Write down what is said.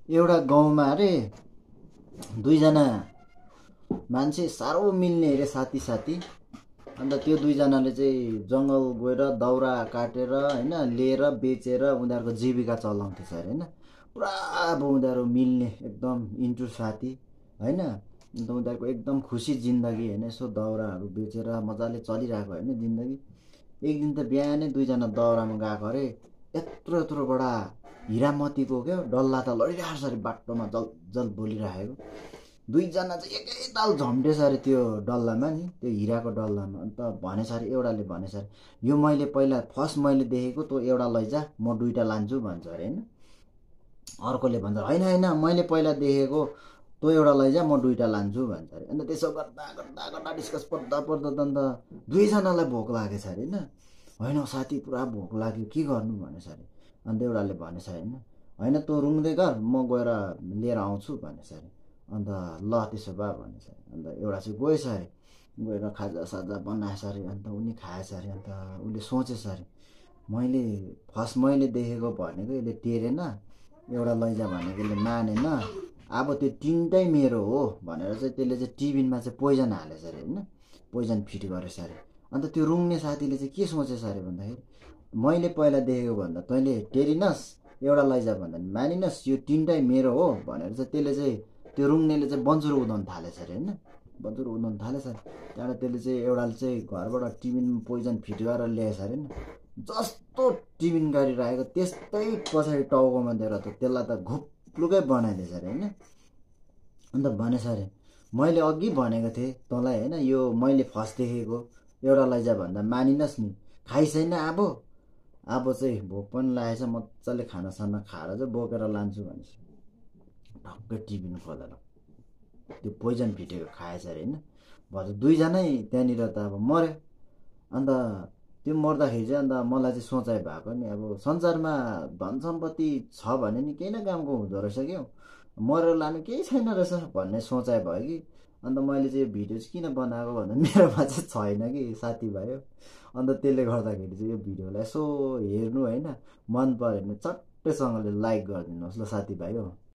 एउटा गाउँमा अरे दुईजना मान्छे साह्रो मिल्ने अरे साथी साथी। अन्त त्यो दुईजनाले चाहिँ जङ्गल गएर दाउरा काटेर होइन लिएर बेचेर उनीहरूको जीविका चलाउँथे अरे होइन। पुरा अब उनीहरू मिल्ने एकदम इन्टु साथी होइन। अन्त उनीहरूको एकदम खुसी जिन्दगी होइन, यसो दाउराहरू बेचेर मजाले चलिरहेको होइन जिन्दगी। एक दिन त बिहानै दुईजना दाउरामा गएको अरे, यत्रो यत्रो बडा हिरामतीको क्या डल्ला त लडिरहेको छ अरे बाटोमा जल जल बोलिरहेको। दुईजना चाहिँ एकैताल झम्टेछ अरे त्यो डल्लामा नि, त्यो हिराको डल्लामा। अन्त भनेछ अरे एउटाले भनेछ अरे, यो मैले पहिला फर्स्ट मैले देखेको, तँ एउटा लैजा म दुईटा लान्छु भन्छ अरे होइन। अर्कोले भन्छ होइन होइन मैले पहिला देखेको, तँ एउटा लैजा म दुईटा लान्छु भन्छ अरे। अन्त त्यसो गर्दा गर्दा गर्दा डिस्कस पर्दा पर्दा त अन्त दुईजनालाई भोक लागेछ अरे होइन। होइन साथी पुरा भोक लाग्यो के गर्नु भनेछ अरे। अन्त एउटाले भनेछ होइन, होइन तँ रुङ्दै गर म गएर लिएर आउँछु भनेछ अरे। अन्त ल त्यसो भए भनेछ अरे। अन्त एउटा चाहिँ गएछ अरे, गएर खाजा साजा बनाएछ अरे। अन्त उनी खाएछ अरे। अन्त उसले सोचेछ अरे, मैले फर्स्ट मैले देखेको भनेको यसले टेरेन, एउटा लैजा भनेको यसले मानेन, अब त्यो तिनटै मेरो हो भनेर चाहिँ त्यसले चाहिँ टिफिनमा चाहिँ पोइजन हालेछ अरे होइन, पोइजन फिट गरेछ अरे। अन्त त्यो रुङ्ने साथीले चाहिँ के सोचेछ अरे भन्दाखेरि, मैले पहिला देखेको भन्दा तैँले टेरिनस्, एउटा लैजा भन्दा मानिनस्, यो तिनटै मेरो हो भनेर चाहिँ त्यसले चाहिँ त्यो रुङ्नेले चाहिँ बन्जुर उदाउनु थालेछ अरे होइन, बन्जुर उदाउनु थालेछ अरे। त्यहाँबाट त्यसले चाहिँ एउटाले चाहिँ घरबाट टिफिनमा पोइजन फिट गरेर ल्याएछ अरे नि। जस्तो टिफिन गरिरहेको त्यस्तै पछाडि टाउकोमा दिएर त त्यसलाई त घुप्लुकै बनाइदिएछ अरे होइन। अन्त भनेछ अरे, मैले अघि भनेको थिएँ तँलाई होइन, यो मैले फर्स्ट देखेको, एउटा लैजा भन्दा मानिनस् नि, खाइसैन अब चाहिँ भोक पनि लागेछ, मजाले खानासाना खाएर चाहिँ बोकेर लान्छु भनेछ। टक्कै टिफिन खोलेर त्यो पोइजन फिटेको खाएछ अरे होइन। भन्छ दुईजनै त्यहाँनिर त अब मऱ्यो। अन्त त्यो मर्दाखेरि चाहिँ अन्त मलाई चाहिँ सोचाइ भएको नि, अब संसारमा धन सम्पत्ति छ भने नि केही न कामको हुँदो रहेछ क्या, मरेर लानु केही छैन रहेछ भन्ने सोचाइ भयो कि। अन्त मैले चाहिँ यो भिडियो चाहिँ किन बनाएको भन्दा मेरोमा चाहिँ छैन कि साथीभाइ हो। अन्त त्यसले गर्दाखेरि चाहिँ यो भिडियोलाई यसो हेर्नु होइन, मन पऱ्यो भने चट्टैसँगले लाइक गरिदिनुहोस् ल साथीभाइ हो।